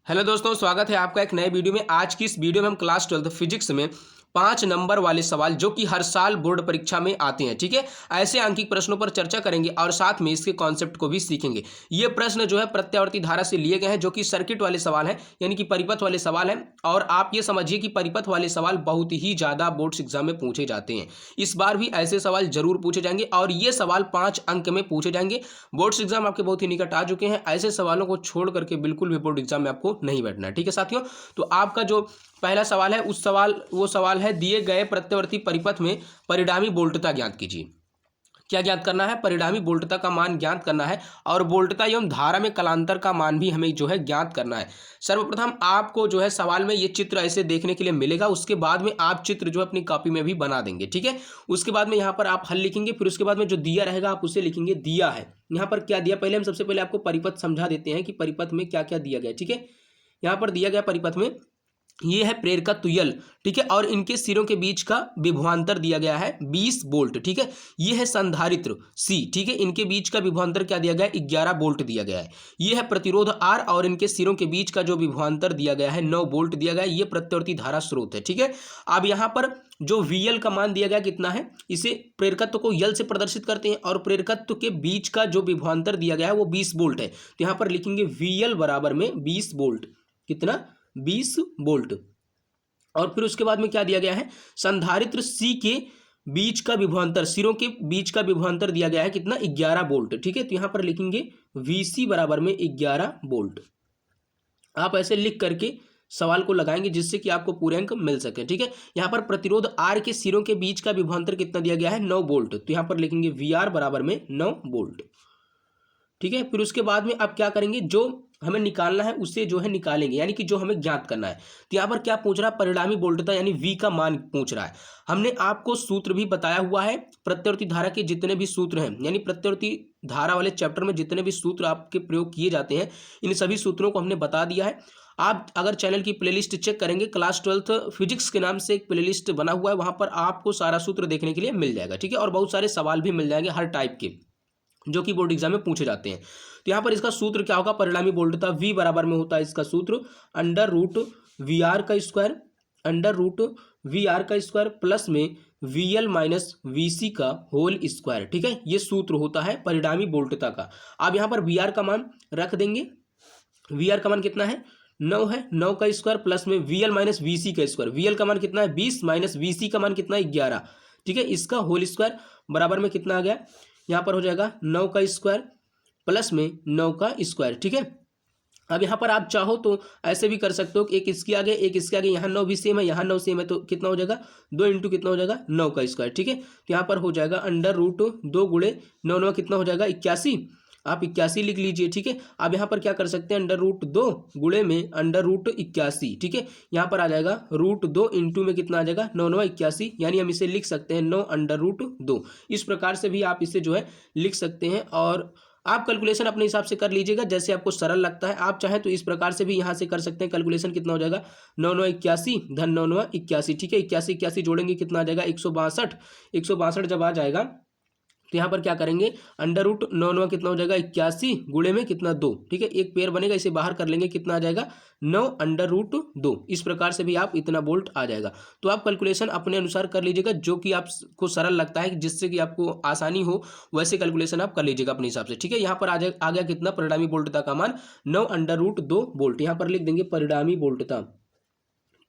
Hello दोस्तों, स्वागत है आपका एक नए वीडियो में। आज की इस वीडियो में हम क्लास 12 फिजिक्स में 5 नंबर वाले सवाल जो कि हर साल बोर्ड परीक्षा में आते हैं, ठीक है, ऐसे अंकित प्रश्नों पर चर्चा करेंगे और साथ में इसके कॉन्सेप्ट को भी सीखेंगे। ये प्रश्न जो है प्रत्यावर्ती धारा से लिए गए हैं, जो कि सर्किट वाले सवाल हैं, यानी कि परिपथ वाले सवाल हैं। और आप ये समझिए कि परिपथ वाले सवाल बहुत ही ज़्यादा बोर्ड्स एग्जाम में पूछे जाते हैं। इस बार भी ऐसे सवाल जरूर पूछे जाएंगे और ये सवाल 5 अंक में पूछे जाएंगे। बोर्ड्स एग्जाम आपके बहुत ही निकट आ चुके हैं, ऐसे सवालों को छोड़ करके बिल्कुल भी बोर्ड एग्जाम में आपको नहीं बैठना है, ठीक है साथियों। तो आपका जो पहला सवाल है वो सवाल है, दिए गए प्रत्यावर्ती परिपथ में परिणामी वोल्टता ज्ञात कीजिए। क्या ज्ञात करना है? परिणामी वोल्टता का मान ज्ञात करना है और वोल्टता एवं धारा में कलांतर का मान भी हमें जो है ज्ञात करना है। सर्वप्रथम आपको जो है सवाल में ये चित्र ऐसे देखने के लिए मिलेगा, उसके बाद में आप चित्र जो अपनी कॉपी में भी बना देंगे, ठीक है। उसके बाद में यहाँ पर आप हल लिखेंगे, फिर उसके बाद में जो दिया रहेगा आप उसे लिखेंगे दिया है। यहाँ पर क्या दिया, पहले हम सबसे पहले आपको परिपथ समझा देते हैं कि परिपथ में क्या क्या दिया गया, ठीक है। यहाँ पर दिया गया परिपथ में ये है प्रेरकत्व यल, ठीक है, और इनके सिरों के बीच का विभवांतर दिया गया है 20 वोल्ट, ठीक है। ये है संधारित्र सी, ठीक है, इनके बीच का विभवांतर क्या दिया गया है? 11 वोल्ट दिया गया है। ये है प्रतिरोध आर और इनके सिरों के बीच का जो विभवांतर दिया गया है 9 वोल्ट दिया गया है। ये प्रत्यावर्ती धारा स्रोत है, ठीक है। अब यहाँ पर जो VL का मान दिया गया कितना है, इसे प्रेरकत्व को यल से प्रदर्शित करते हैं और प्रेरकत्व के बीच का जो विभवांतर दिया गया है वो 20 वोल्ट है। तो यहाँ पर लिखेंगे VL बराबर में 20 वोल्ट, कितना? 20 वोल्ट। और फिर उसके बाद में क्या दिया गया है? संधारित्र C के बीच का विभवांतर, सिरों के बीच का विभवांतर दिया गया है कितना? 11 वोल्ट, ठीक है। तो यहां पर लिखेंगे VC बराबर में 11 वोल्ट। आप ऐसे लिख करके सवाल को लगाएंगे जिससे कि आपको पूरे अंक मिल सके, ठीक है। यहाँ पर प्रतिरोध R के सिरों के बीच का विभवांतर कितना दिया गया है? 9 वोल्ट। तो यहाँ पर लिखेंगे VR बराबर में 9 वोल्ट, ठीक है। फिर उसके बाद में आप क्या करेंगे, जो हमें निकालना है उसे जो है निकालेंगे, यानी कि जो हमें ज्ञात करना है। तो यहाँ पर क्या पूछ रहा है? परिणामी वोल्टता यानी V का मान पूछ रहा है। हमने आपको सूत्र भी बताया हुआ है, प्रत्यावर्ती धारा के जितने भी सूत्र हैं, यानी प्रत्यावर्ती धारा वाले चैप्टर में जितने भी सूत्र आपके प्रयोग किए जाते हैं, इन सभी सूत्रों को हमने बता दिया है। आप अगर चैनल की प्लेलिस्ट चेक करेंगे, क्लास 12 फिजिक्स के नाम से एक प्लेलिस्ट बना हुआ है, वहां पर आपको सारा सूत्र देखने के लिए मिल जाएगा, ठीक है। और बहुत सारे सवाल भी मिल जाएंगे हर टाइप के, जो कि बोर्ड एग्जाम में पूछे जाते हैं। तो यहाँ पर इसका सूत्र क्या होगा? परिणामी वोल्टता V बराबर में होता है इसका सूत्र अंडर रूट VR का स्क्वायर, अंडर रूट VR का स्क्वायर प्लस में VL माइनस VC का होल स्क्वायर, ठीक है। ये सूत्र होता है परिणामी वोल्टता का। अब यहाँ पर VR का मान रख देंगे। VR का मान कितना है? 9 है, 9 का स्क्वायर प्लस में VL माइनस VC का स्क्वायर। VL का मान कितना है? 20 माइनस VC का मान कितना है? 11, ठीक है। इसका होल स्क्वायर बराबर में कितना आ गया? यहाँ पर हो जाएगा 9 का स्क्वायर प्लस में 9 का स्क्वायर, ठीक है। अब यहाँ पर आप चाहो तो ऐसे भी कर सकते हो कि एक इसके आगे एक इसके आगे, यहाँ 9 भी सेम है, यहाँ 9 सेम है, तो कितना हो जाएगा? 2 इंटू कितना हो जाएगा? 9 का स्क्वायर, ठीक है। तो यहाँ पर हो जाएगा अंडर रूट 2 गुणे 9, 9 कितना हो जाएगा? 81। आप 81 लिख लीजिए, ठीक है। अब यहाँ पर क्या कर सकते हैं? अंडर रूट 2 गुणे में अंडर रूट 81, ठीक है। यहाँ पर आ जाएगा रूट 2 इंटू में कितना आ जाएगा? 9 9 81, यानी हम इसे लिख सकते हैं 9 अंडर रूट 2। इस प्रकार से भी आप इसे जो है लिख सकते हैं और आप कैलकुलेशन अपने हिसाब से कर लीजिएगा जैसे आपको सरल लगता है। आप चाहें तो इस प्रकार से भी यहाँ से कर सकते हैं। कैलकुलेशन कितना हो जाएगा? 9 9 81 धन 9 9 81, ठीक है। 81 81 जोड़ेंगे कितना आ जाएगा? 162। 162 जब आ जाएगा तो यहाँ पर क्या करेंगे? अंडर रूट 9 9 कितना हो जाएगा? 81 गुणे में कितना? 2, ठीक है। एक पेयर बनेगा, इसे बाहर कर लेंगे, कितना आ जाएगा? 9 अंडर रूट 2। इस प्रकार से भी आप इतना वोल्ट आ जाएगा। तो आप कैलकुलेशन अपने अनुसार कर लीजिएगा, जो कि आपको सरल लगता है, जिससे कि आपको आसानी हो वैसे कैलकुलेशन आप कर लीजिएगा अपने हिसाब से, ठीक है। यहाँ पर आ गया कितना? परिणामी वोल्टता का मान 9 अंडर रूट 2 वोल्ट। यहाँ पर लिख देंगे परिणामी वोल्टता,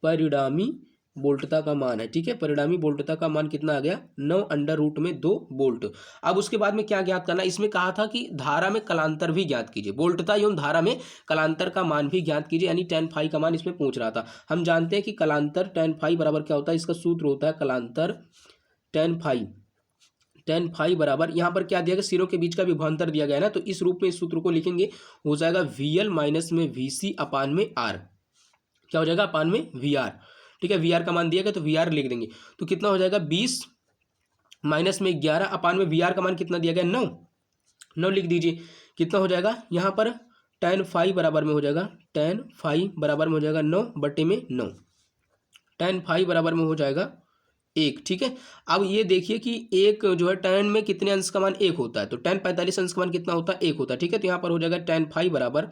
परिणामी वोल्टता का मान है, ठीक है। परिणामी वोल्टता का मान कितना आ गया? 9 अंडर रूट में 2 वोल्ट। अब उसके बाद में क्या ज्ञात करना? इसमें कहा था कि धारा में कलांतर भी ज्ञात कीजिए, वोल्टता एवं धारा में कलांतर का मान भी ज्ञात कीजिए, यानी tan फाई का मान इसमें पूछ रहा था। हम जानते हैं कि कलांतर tan फाई बराबर क्या होता है? इसका सूत्र होता है कलांतर tan फाई। tan फाई बराबर, यहाँ पर क्या दिया गया? सिरों के बीच का विभवांतर दिया गया है ना, तो इस रूप में इस सूत्र को लिखेंगे, हो जाएगा VL माइनस में VC अपान में R। क्या हो जाएगा? अपान में VR, ठीक है। VR का मान दिया गया तो VR लिख देंगे, तो कितना हो जाएगा? 20 माइनस में 11 अपान में VR का मान कितना दिया गया? 9, 9 लिख दीजिए, कितना हो जाएगा? यहाँ पर tan फाई बराबर में हो जाएगा, tan फाई बराबर में हो जाएगा 9 बटे में 9, tan फाई बराबर में हो जाएगा 1, ठीक है। अब ये देखिए कि एक जो है tan में कितने अंश का मान 1 होता है, तो tan 45 अंश का मान कितना होता है? 1 होता है, ठीक है। तो यहाँ पर हो जाएगा tan फाई बराबर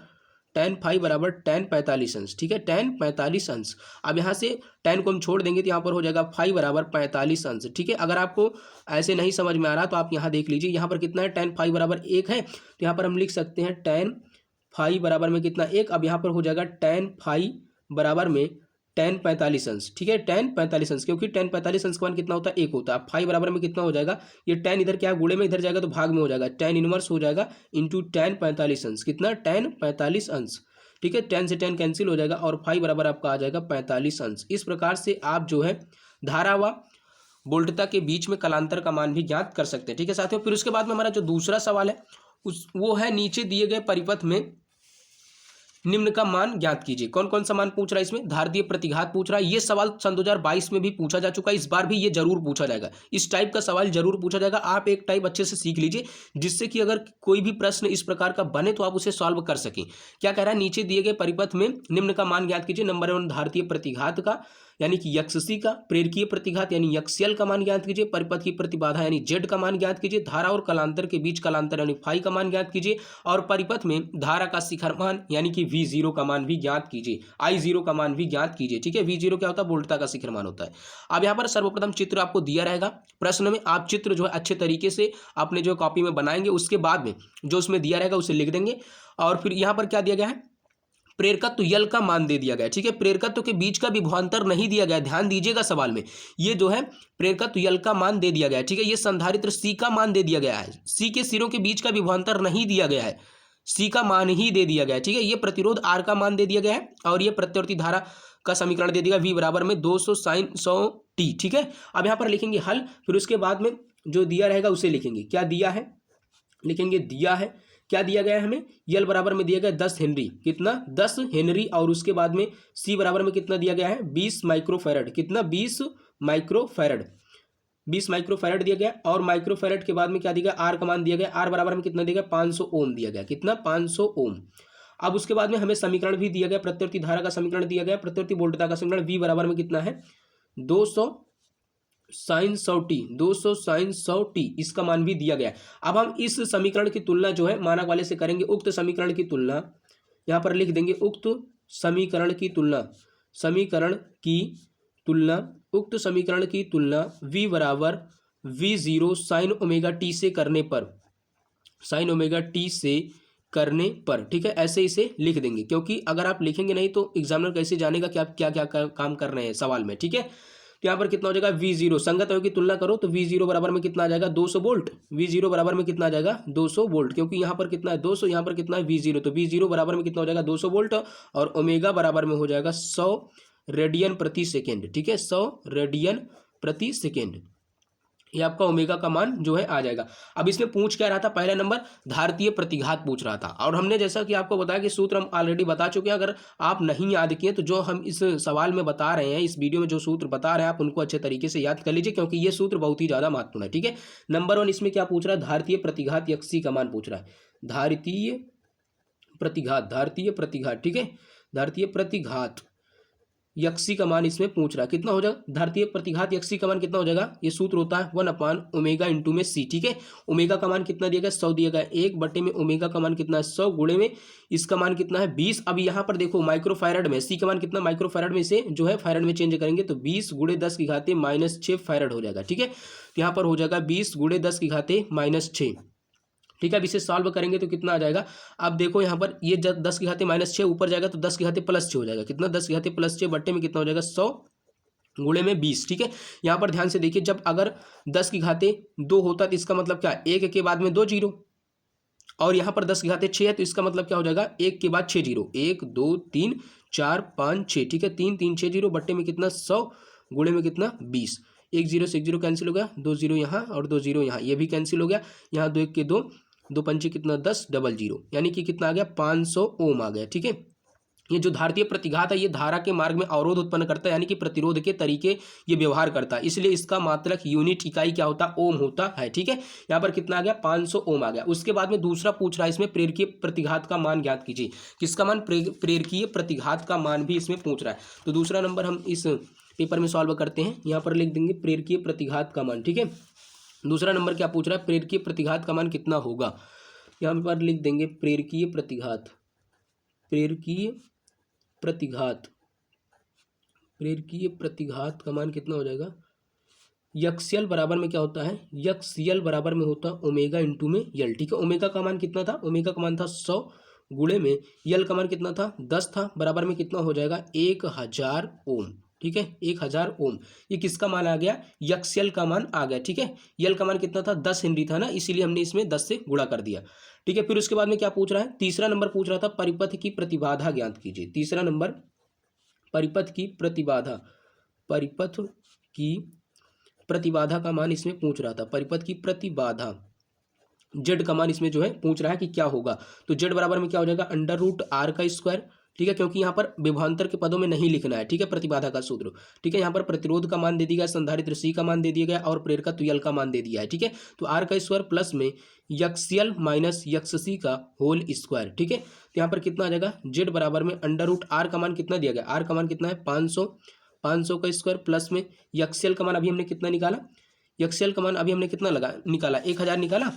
tan फाई बराबर tan 45 अंश, ठीक है, tan 45 अंश। अब यहाँ से tan को हम छोड़ देंगे तो यहाँ पर हो जाएगा फाई बराबर 45 अंश, ठीक है। अगर आपको ऐसे नहीं समझ में आ रहा तो आप यहाँ देख लीजिए, यहाँ पर कितना है, tan फाई बराबर 1 है, तो यहाँ पर हम लिख सकते हैं tan फाई बराबर में कितना 1। अब यहाँ पर हो जाएगा tan फाई बराबर में tan 45 अंश, ठीक है, tan 45 अंश, क्योंकि tan 45 अंश का मान कितना होता है, 1 होता है। अब फाई बराबर में कितना हो जाएगा, ये tan इधर क्या है, गुणे में इधर जाएगा तो भाग में हो जाएगा, tan इनवर्स हो जाएगा इंटू tan 45 अंश, कितना, tan 45 अंश, ठीक है। tan से tan कैंसिल हो जाएगा और फाई बराबर आपका आ जाएगा 45 अंश। इस प्रकार से आप जो है धारा व वोल्टता के बीच में कलांतर का मान भी ज्ञात कर सकते हैं, ठीक है साथियों। फिर उसके बाद में हमारा जो दूसरा सवाल है वो है नीचे दिए गए परिपथ में निम्न का मान ज्ञात कीजिए। कौन कौन सा मान पूछ रहा है इसमें, धारतीय प्रतिघात पूछ रहा है। ये सवाल सन 2022 में भी पूछा जा चुका है, इस बार भी ये जरूर पूछा जाएगा, इस टाइप का सवाल जरूर पूछा जाएगा। आप एक टाइप अच्छे से सीख लीजिए जिससे कि अगर कोई भी प्रश्न इस प्रकार का बने तो आप उसे सॉल्व कर सकें। क्या कह रहा है, नीचे दिए गए परिपथ में निम्न का मान ज्ञात कीजिए। नंबर 1 धारतीय प्रतिघात का यानी कि यक्षसी का, प्रेरकीय प्रतिघात यानी यक्षयल का मान ज्ञात कीजिए, परिपथ की प्रतिबाधा यानी जेड का मान ज्ञात कीजिए, धारा और कलांतर के बीच कलांतर यानी फाई का मान ज्ञात कीजिए, और परिपथ में धारा का शिखर मान यानी कि V0 का मान भी ज्ञात कीजिए, I0 का मान भी ज्ञात कीजिए, ठीक है। V0 क्या होता है, वोल्टता का शिखर मान होता है। अब यहाँ पर सर्वप्रथम चित्र आपको दिया रहेगा प्रश्न में, आप चित्र जो है अच्छे तरीके से अपने जो कॉपी में बनाएंगे, उसके बाद में जो उसमें दिया रहेगा उसे लिख देंगे। और फिर यहाँ पर क्या दिया गया है, प्रेरकत्व यल का मान दे दिया गया, ठीक है। प्रेरकत्व के बीच का विभवांतर नहीं दिया गया, ध्यान दीजिएगा सवाल में, ये जो है प्रेरकत्व यल का मान दे दिया गया है, ठीक है। ये संधारित्र सी का मान दे दिया गया है, सी के सिरों के बीच का विभवांतर नहीं दिया गया है, सी का मान ही दे दिया गया है, ठीक है। ये प्रतिरोध आर का मान दे दिया गया है, और ये प्रत्यावर्ती धारा का समीकरण दे दिया वी बराबर में 200 sin 100t, ठीक है। अब यहाँ पर लिखेंगे हल, फिर उसके बाद में जो दिया रहेगा उसे लिखेंगे। क्या दिया है, लिखेंगे दिया है, क्या दिया गया है हमें, यल बराबर में दिया गया 10 हेनरी, कितना, 10 हेनरी, और उसके बाद में सी बराबर में कितना दिया गया है, 20 माइक्रोफैरड, कितना, 20 माइक्रोफैरड, 20 माइक्रोफैरड दिया गया। और माइक्रोफैरड के बाद में क्या दिया गया, आर का मान दिया गया, आर बराबर में कितना दिया गया, 500 ओम दिया गया, कितना, 500 ओम। अब उसके बाद में हमें समीकरण भी दिया गया, प्रत्यावर्ती धारा का समीकरण दिया गया, प्रत्यावर्ती वोल्टता का समीकरण वी बराबर में कितना है, 200 sin 100t, 200 sin 100t, इसका मान भी दिया गया है। अब हम इस समीकरण की तुलना जो है मानक वाले से करेंगे, उक्त समीकरण की तुलना यहाँ पर लिख देंगे, उक्त समीकरण की तुलना, समीकरण की तुलना, उक्त समीकरण की तुलना v बराबर V0 sin ओमेगा टी से करने पर, sin ओमेगा टी से करने पर, ठीक है, ऐसे इसे लिख देंगे, क्योंकि अगर आप लिखेंगे नहीं तो एग्जामिनर कैसे जानेगा कि आप क्या क्या काम कर रहे हैं सवाल में, ठीक है। तो यहाँ पर कितना हो जाएगा, V0 संगत की तुलना करो तो V0 बराबर में कितना आ जाएगा, 200 वोल्ट, V0 बराबर में कितना आ जाएगा, 200 वोल्ट, क्योंकि यहाँ पर कितना है 200, यहाँ पर कितना है V0, तो V0 बराबर में कितना हो जाएगा 200 वोल्ट, और ओमेगा बराबर में हो जाएगा 100 रेडियन प्रति सेकेंड, ठीक है, 100 रेडियन प्रति सेकेंड, ये आपका ओमेगा का मान जो है आ जाएगा। अब इसमें पूछ क्या रहा था, पहला नंबर धारतीय प्रतिघात पूछ रहा था, और हमने जैसा कि आपको बताया कि सूत्र हम ऑलरेडी बता चुके हैं। अगर आप नहीं याद किए तो जो हम इस सवाल में बता रहे हैं, इस वीडियो में जो सूत्र बता रहे हैं, आप उनको अच्छे तरीके से याद कर लीजिए, क्योंकि ये सूत्र बहुत ही ज़्यादा महत्वपूर्ण है, ठीक है। नंबर 1 इसमें क्या पूछ रहा है, भारतीय प्रतिघात यक्षी का मान पूछ रहा है, धारतीय प्रतिघात, ठीक है, धारतीय प्रतिघात यक्षी का मान इसमें पूछ रहा है, कितना हो जाएगा, धारतीय प्रतिघात यक्षी का मान कितना हो जाएगा, ये सूत्र होता है 1/ओमेगा इंटू में सी, ठीक है। ओमेगा का मान कितना दिया गया, 100 दिया गया, 1 में ओमेगा का मान कितना है 100, गुणे में इसका मान कितना है 20। अब यहाँ पर देखो माइक्रोफैरड में सी का मान कितना, माइक्रोफैरड में से जो है फैरड में चेंज करेंगे तो 20 गुणे 10 की घाते -6 फैरड हो जाएगा, ठीक है। तो यहाँ पर हो जाएगा 20 गुणे 10 की घाते -6, ठीक है। अब इसे सॉल्व करेंगे तो कितना आ जाएगा, अब देखो यहाँ पर ये 10 की घाते -6 ऊपर जाएगा तो 10 की घाते +6 हो जाएगा, कितना, 10 की घाते +6 बट्टे में कितना हो जाएगा 100 गुणे में 20, ठीक है। यहाँ पर ध्यान से देखिए, जब अगर 10 की घाते 2 होता तो इसका मतलब क्या, 1 के बाद में 2 जीरो, और यहाँ पर 10 की घाते 6 है तो इसका मतलब क्या हो जाएगा, 1 के बाद 6 जीरो, 1 2 3 4 5 6, ठीक है, 3 3 6 जीरो बट्टे में कितना 100 गुणे में कितना 20, 1 जीरो से 1 जीरो कैंसिल हो गया, 2 जीरो यहाँ और 2 जीरो यहाँ, ये भी कैंसिल हो गया, यहाँ 2 1 के 2, 2 पंचे कितना 10, डबल जीरो, यानी कि कितना आ गया 500 ओम आ गया, ठीक है। ये जो धारतीय प्रतिघात है ये धारा के मार्ग में अवरोध उत्पन्न करता है, यानी कि प्रतिरोध के तरीके ये व्यवहार करता है, इसलिए इसका मात्रक यूनिट इकाई क्या होता है, ओम होता है, ठीक है। यहाँ पर कितना आ गया 500 ओम आ गया। उसके बाद में दूसरा पूछ रहा है इसमें, प्रेरकीय प्रतिघात का मान ज्ञात कीजिए, किसका मान, प्रेरकीय प्रतिघात का मान भी इसमें पूछ रहा है। तो दूसरा नंबर हम इस पेपर में सॉल्व करते हैं, यहाँ पर लिख देंगे प्रेरकीय प्रतिघात का मान, ठीक है। दूसरा नंबर क्या पूछ रहा है, प्रेरकीय प्रतिघात का मान कितना होगा, यहाँ पर लिख देंगे प्रेरकीय प्रतिघात प्रेरकीय प्रतिघात का मान कितना हो जाएगा, यक्सएल बराबर में क्या होता है, यक्सएल बराबर में होता है ओमेगा इंटू में यल। ठीक है, ओमेगा का मान कितना था, ओमेगा का मान था 100 गुणे में यल का मान कितना था 10 था, बराबर में कितना हो जाएगा 1000 ओम। ठीक है, 1000 ओम। ये किसका मान आ गया, यक्सएल का मान आ गया। ठीक है, यल का मान कितना था 10 हेनरी था ना, इसीलिए हमने इसमें 10 से गुणा कर दिया। ठीक है, फिर उसके बाद में क्या पूछ रहा है, तीसरा नंबर पूछ रहा था परिपथ की प्रतिबाधा ज्ञात कीजिए। तीसरा नंबर परिपथ की प्रतिबाधा का मान इसमें पूछ रहा था। परिपथ की प्रतिबाधा जेड का मान इसमें जो है पूछ रहा है कि क्या होगा। तो जेड बराबर में क्या हो जाएगा √r का स्क्वायर। ठीक है, क्योंकि यहाँ पर विभवांतर के पदों में नहीं लिखना है। ठीक है, प्रतिबाधा का सूत्र। ठीक है, यहाँ पर प्रतिरोध का मान दे दिया गया, संधारित्र C का मान दे दिया गया और प्रेरकत्व यल का मान दे दिया है। ठीक है, तो r का स्क्वायर प्लस में यक्सएल माइनस यक्ससी का होल स्क्वायर। ठीक है, तो यहाँ पर कितना आ जाएगा, जेड बराबर में √r का मान कितना दिया गया, r का मान कितना है 500 का स्क्वायर प्लस में यक्सएल का मान अभी हमने कितना निकाला, यक्सएल का मान अभी हमने कितना निकाला 1000 निकाला,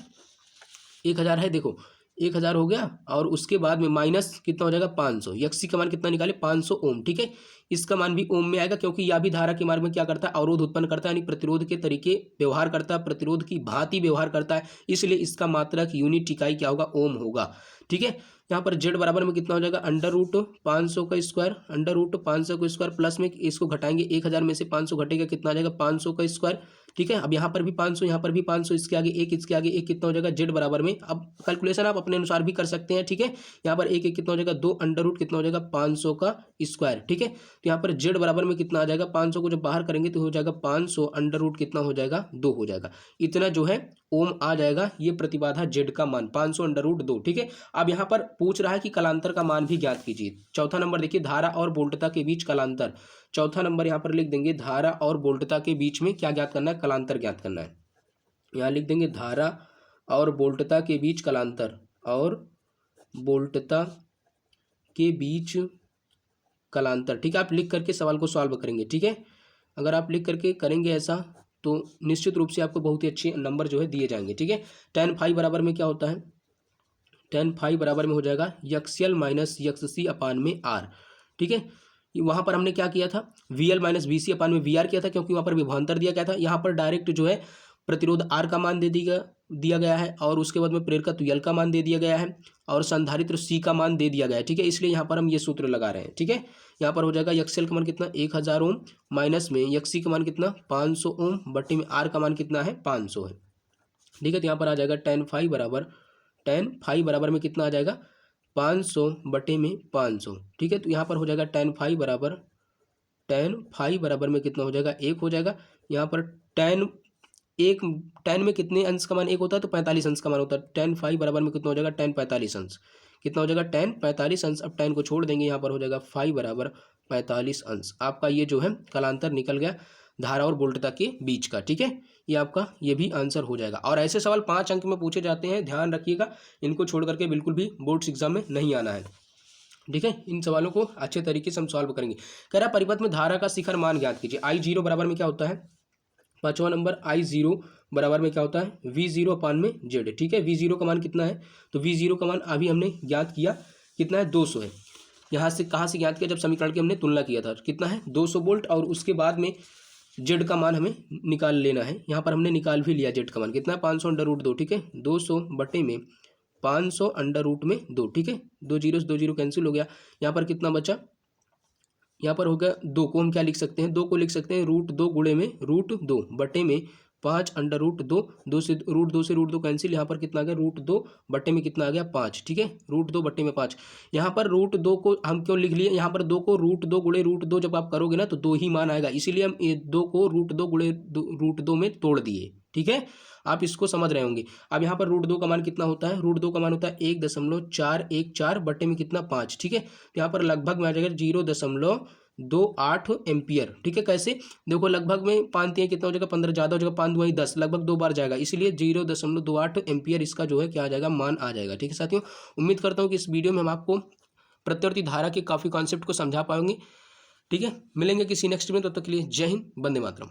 1000 है, देखो 1000 हो गया और उसके बाद में माइनस कितना हो जाएगा 500। यक्सी का मान कितना निकाले 500 ओम। ठीक है, इसका मान भी ओम में आएगा क्योंकि यह भी धारा के मार्ग में क्या करता है, अवरोध उत्पन्न करता है, यानी प्रतिरोध के तरीके व्यवहार करता है, प्रतिरोध की भांति व्यवहार करता है, इसलिए इसका मात्रक यूनिट इकाई क्या होगा, ओम होगा। ठीक है, यहाँ पर जेड बराबर में कितना हो जाएगा √500 का स्क्वायर, √500 का स्क्वायर प्लस में इसको घटाएंगे 1000 में से 500 घटेगा कितना आ जाएगा 500 का स्क्वायर। ठीक है, अब यहाँ पर भी 500, यहाँ पर भी 500, इसके आगे एक, इसके आगे एक, कितना हो जाएगा जेड बराबर में, अब कैलकुलेशन आप अपने अनुसार भी कर सकते हैं। ठीक है, यहाँ पर एक कितना हो जाएगा 2 √ कितना हो जाएगा 500 का स्क्वायर। ठीक है, तो यहाँ पर जेड बराबर में कितना आ जाएगा 500 को जब बाहर करेंगे तो हो जाएगा 500 √ कितना हो जाएगा 2 हो जाएगा, इतना जो है ओम आ जाएगा ये प्रतिबाधा जेड का मान 500 √2। ठीक है, अब यहाँ पर पूछ रहा है कि कलांतर का मान भी ज्ञात कीजिए। चौथा नंबर देखिए, धारा और वोल्टता के बीच कलांतर। चौथा नंबर यहाँ पर लिख देंगे धारा और वोल्टता के बीच में क्या ज्ञात करना है, कलांतर ज्ञात करना है। यहाँ लिख देंगे धारा और वोल्टता के बीच कलांतर, और वोल्टता के बीच कलांतर। ठीक है, आप लिख करके सवाल को सॉल्व करेंगे। ठीक है, अगर आप लिख करके करेंगे ऐसा तो निश्चित रूप से आपको बहुत ही अच्छे नंबर जो है दिए जाएंगे। ठीक है, tan फाई बराबर में क्या होता है, tan फाई बराबर में हो जाएगा यक्सएल माइनस यक्ससी अपान में r। ठीक है, वहाँ पर हमने क्या किया था, VL माइनस VC अपान में VR किया था क्योंकि वहाँ पर विभवांतर दिया गया था। यहाँ पर डायरेक्ट जो है प्रतिरोध R का मान दिया गया है और उसके बाद में प्रेरकत्व यल का मान दे दिया गया है और संधारित्र C का मान दे दिया गया है। ठीक है, इसलिए यहाँ पर हम ये सूत्र लगा रहे हैं। ठीक है, यहाँ पर हो जाएगा यक्सएल का मान कितना 1000 ओम माइनस में यक्सी का मान कितना 500 ओम बट्टे में R का मान कितना है 500 है। ठीक है, तो यहाँ पर आ जाएगा tan फाई बराबर में कितना आ जाएगा 500 बटे में 500। ठीक है, तो यहाँ पर हो जाएगा tan फाई बराबर में कितना हो जाएगा 1 हो जाएगा। यहाँ पर tan में कितने अंश का मान 1 होता है, तो 45 अंश का मान होता है। tan फाई बराबर में कितना हो जाएगा tan 45 अंश, कितना हो जाएगा tan 45 अंश। अब tan को छोड़ देंगे, यहाँ पर हो जाएगा फाई बराबर 45 अंश। आपका ये जो है कलांतर निकल गया धारा और वोल्टता के बीच का। ठीक है, ये आपका ये भी आंसर हो जाएगा। और ऐसे सवाल 5 अंक में पूछे जाते हैं, ध्यान रखिएगा, इनको छोड़ करके बिल्कुल भी बोर्ड्स एग्जाम में नहीं आना है। ठीक है, इन सवालों को अच्छे तरीके से हम सॉल्व करेंगे। कह रहा परिपथ में धारा का शिखर मान ज्ञात कीजिए। I0 बराबर में क्या होता है, 5वां नंबर I0 बराबर में क्या होता है V0 अपान में Z। ठीक है, V0 का मान कितना है, तो V0 का मान अभी हमने ज्ञात किया कितना है 200 है। यहाँ से कहाँ से ज्ञात किया, जब समीकरण की हमने तुलना किया था, कितना है 200 वोल्ट, और उसके बाद में जेड का मान हमें निकाल लेना है। यहाँ पर हमने निकाल भी लिया जेड का मान कितना है 500 √2। ठीक है, 200 बटे में 500 √2। ठीक है, 2 0 कैंसिल हो गया। यहाँ पर कितना बचा, यहाँ पर हो गया 2 को हम क्या लिख सकते हैं, 2 को लिख सकते हैं √2 गुणे में √2 बटे में 5 √2। 2 से √2 कैंसिल, यहाँ पर कितना आ गया √2 बटे में कितना आ गया 5। ठीक है, √2 बटे में 5। यहाँ पर √2 को हम क्यों लिख लिए, यहाँ पर 2 को √2 गुणे √2 जब आप करोगे ना तो 2 ही मान आएगा, इसीलिए हम 2 को √2 गुणे √2 में तोड़ दिए। ठीक है, आप इसको समझ रहे होंगे। अब यहाँ पर √2 का मान कितना होता है, √2 का मान होता है 1.414 बटे में कितना 5। ठीक है, तो यहाँ पर लगभग में आ जाएगा 0.28 एम्पियर। ठीक है, कैसे देखो, लगभग में 5 3 कितना हो जाएगा 15, ज़्यादा हो जाएगा 5 2 10, लगभग 2 बार जाएगा, इसलिए 0.28 एम्पियर इसका जो है क्या आ जाएगा मान आ जाएगा। ठीक है साथियों, उम्मीद करता हूँ कि इस वीडियो में हम आपको प्रत्यावर्ती धारा के काफ़ी कॉन्सेप्ट को समझा पाएंगे। ठीक है, मिलेंगे किसी नेक्स्ट में, तब तक के लिए जय हिंद, वंदे मातरम।